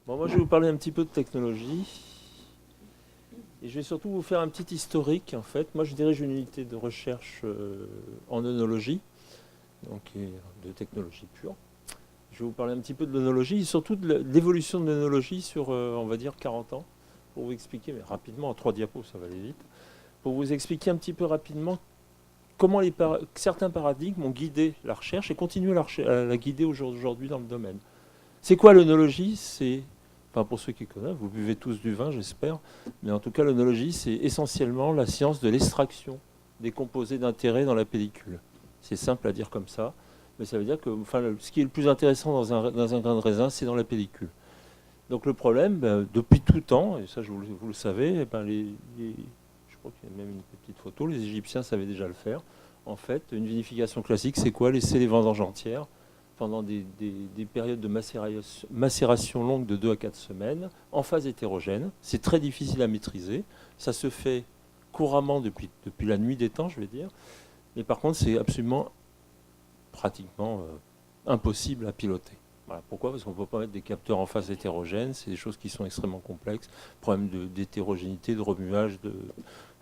Bon, moi, je vais vous parler un petit peu de technologie. Et je vais surtout vous faire un petit historique, en fait. Moi, je dirige une unité de recherche en œnologie, donc de technologie pure. Je vais vous parler un petit peu de l'œnologie et surtout de l'évolution de l'œnologie sur, on va dire, 40 ans, pour vous expliquer, mais rapidement, en 3 diapos, ça va aller vite, pour vous expliquer un petit peu rapidement comment certains paradigmes ont guidé la recherche et continuent à la guider aujourd'hui dans le domaine. C'est quoi l'œnologie? Enfin, pour ceux qui connaissent, vous buvez tous du vin, j'espère, mais en tout cas, l'œnologie, c'est essentiellement la science de l'extraction des composés d'intérêt dans la pellicule. C'est simple à dire comme ça, mais ça veut dire que ce qui est le plus intéressant dans un grain de raisin, c'est dans la pellicule. Donc le problème, depuis tout temps, et ça vous le savez, je crois qu'il y a même une petite photo, les Égyptiens savaient déjà le faire. En fait, une vinification classique, c'est quoi? Laisser les vendanges entières pendant des périodes de macération longue de 2 à 4 semaines, en phase hétérogène. C'est très difficile à maîtriser. Ça se fait couramment depuis la nuit des temps, je vais dire. Mais par contre, c'est absolument, pratiquement impossible à piloter. Voilà. Pourquoi? Parce qu'on ne peut pas mettre des capteurs en phase hétérogène. C'est des choses qui sont extrêmement complexes. Problème d'hétérogénéité, de remuage,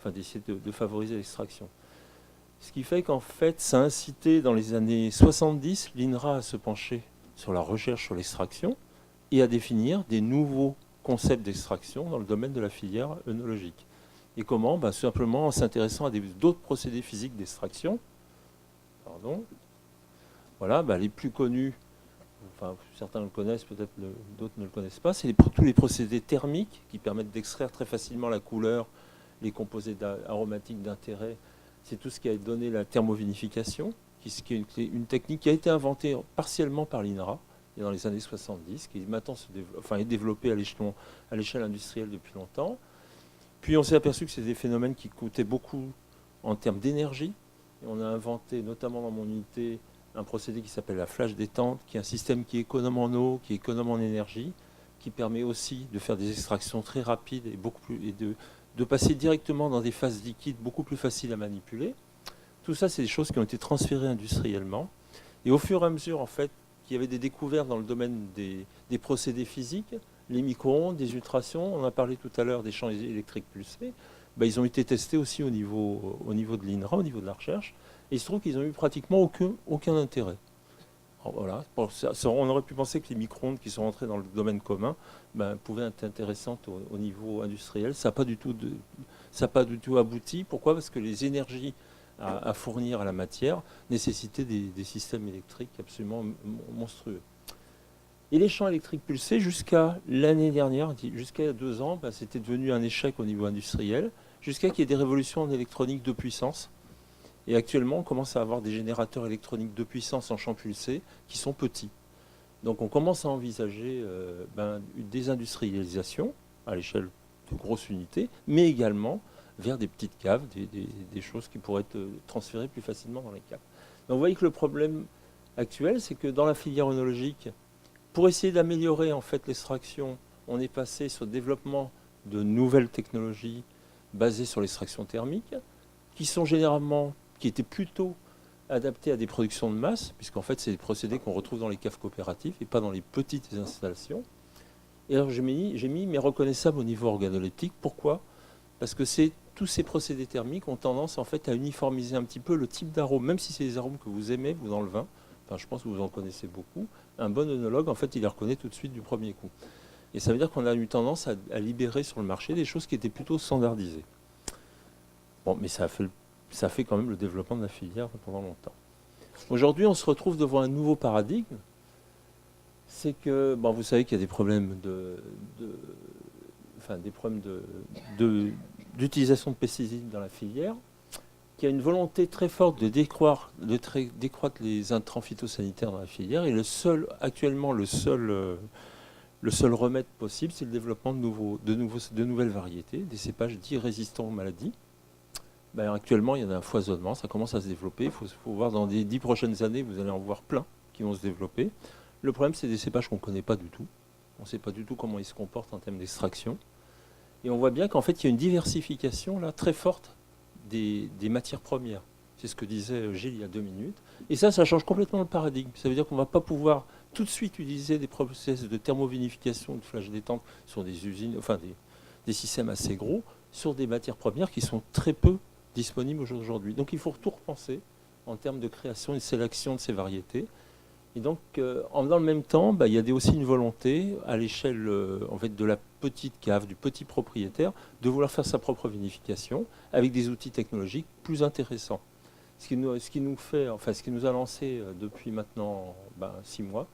d'essayer de favoriser l'extraction. Ce qui fait qu'en fait, ça a incité dans les années 70 l'INRA à se pencher sur la recherche sur l'extraction et à définir des nouveaux concepts d'extraction dans le domaine de la filière œnologique. Et comment? Simplement en s'intéressant à d'autres procédés physiques d'extraction. Voilà, les plus connus, enfin certains le connaissent, peut-être d'autres ne le connaissent pas, c'est tous les procédés thermiques qui permettent d'extraire très facilement la couleur, les composés aromatiques d'intérêt. C'est tout ce qui a donné la thermovinification, qui est une technique qui a été inventée partiellement par l'INRA dans les années 70, qui maintenant est développée à l'échelle industrielle depuis longtemps. Puis on s'est aperçu que c'est des phénomènes qui coûtaient beaucoup en termes d'énergie. Et on a inventé, notamment dans mon unité, un procédé qui s'appelle la flash détente, qui est un système qui est économe en eau, qui est économe en énergie, qui permet aussi de faire des extractions très rapides et de passer directement dans des phases liquides beaucoup plus faciles à manipuler. Tout ça, c'est des choses qui ont été transférées industriellement. Et au fur et à mesure, en fait, qu'il y avait des découvertes dans le domaine des procédés physiques, les micro-ondes, des ultrasons, on a parlé tout à l'heure des champs électriques pulsés, ils ont été testés aussi au niveau de l'INRA, au niveau de la recherche, et il se trouve qu'ils n'ont eu pratiquement aucun intérêt. Alors voilà. On aurait pu penser que les micro-ondes qui sont rentrées dans le domaine commun pouvaient être intéressantes au niveau industriel. Ça n'a pas du tout abouti. Pourquoi? Parce que les énergies à fournir à la matière nécessitaient des systèmes électriques absolument monstrueux. Et les champs électriques pulsés, jusqu'à l'année dernière, jusqu'à 2 ans, c'était devenu un échec au niveau industriel, jusqu'à qu'il y ait des révolutions en électronique de puissance. Et actuellement, on commence à avoir des générateurs électroniques de puissance en champ pulsé qui sont petits. Donc on commence à envisager une désindustrialisation à l'échelle de grosses unités, mais également vers des petites caves, des choses qui pourraient être transférées plus facilement dans les caves. Donc vous voyez que le problème actuel, c'est que dans la filière œnologique, pour essayer d'améliorer en fait l'extraction, on est passé sur le développement de nouvelles technologies basées sur l'extraction thermique, qui étaient plutôt adaptées à des productions de masse, puisqu'en fait c'est des procédés qu'on retrouve dans les caves coopératives et pas dans les petites installations. Et alors j'ai mis mais reconnaissable au niveau organoleptique. Pourquoi? Parce que tous ces procédés thermiques ont tendance en fait à uniformiser un petit peu le type d'arôme, même si c'est des arômes que vous aimez, vous, dans le vin. Enfin, je pense que vous en connaissez beaucoup. Un bon œnologue, en fait, il les reconnaît tout de suite du premier coup. Et ça veut dire qu'on a eu tendance à libérer sur le marché des choses qui étaient plutôt standardisées. Bon, mais ça a fait quand même le développement de la filière pendant longtemps. Aujourd'hui, on se retrouve devant un nouveau paradigme. C'est que, vous savez qu'il y a des problèmes d'utilisation de pesticides dans la filière, qu'il y a une volonté très forte de décroître les intrants phytosanitaires dans la filière. Et actuellement, le seul remède possible, c'est le développement de nouvelles variétés, des cépages dits résistants aux maladies. Actuellement, il y en a un foisonnement, ça commence à se développer. Il faut voir dans les 10 prochaines années, vous allez en voir plein qui vont se développer. Le problème, c'est des cépages qu'on ne connaît pas du tout. On ne sait pas du tout comment ils se comportent en termes d'extraction. Et on voit bien qu'en fait, il y a une diversification là, très forte des matières premières. C'est ce que disait Gilles il y a 2 minutes. Et ça change complètement le paradigme. Ça veut dire qu'on ne va pas pouvoir tout de suite utiliser des process de thermovinification, de flash détente sur des usines, enfin des systèmes assez gros, sur des matières premières qui sont très peu disponibles aujourd'hui. Donc il faut tout repenser en termes de création et de sélection de ces variétés. Et donc, dans le même temps, il y a aussi une volonté, à l'échelle en fait, de la petite cave, du petit propriétaire, de vouloir faire sa propre vinification avec des outils technologiques plus intéressants. Ce qui nous a lancé depuis maintenant 6 mois,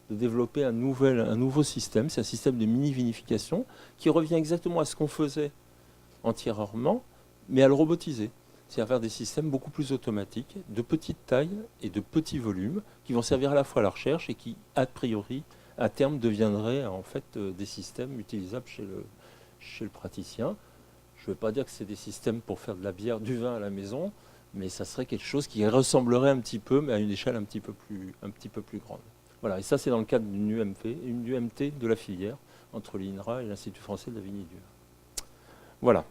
de développer un nouveau système. C'est un système de mini-vinification qui revient exactement à ce qu'on faisait antérieurement, mais à le robotiser. C'est-à-dire faire des systèmes beaucoup plus automatiques, de petite taille et de petits volumes, qui vont servir à la fois à la recherche et qui, a priori, à terme, deviendraient en fait des systèmes utilisables chez le praticien. Je ne veux pas dire que c'est des systèmes pour faire de la bière, du vin à la maison, mais ça serait quelque chose qui ressemblerait un petit peu, mais à une échelle un petit peu plus grande. Voilà, et ça c'est dans le cadre d'une UMT de la filière, entre l'INRA et l'Institut français de la vinidure. Voilà.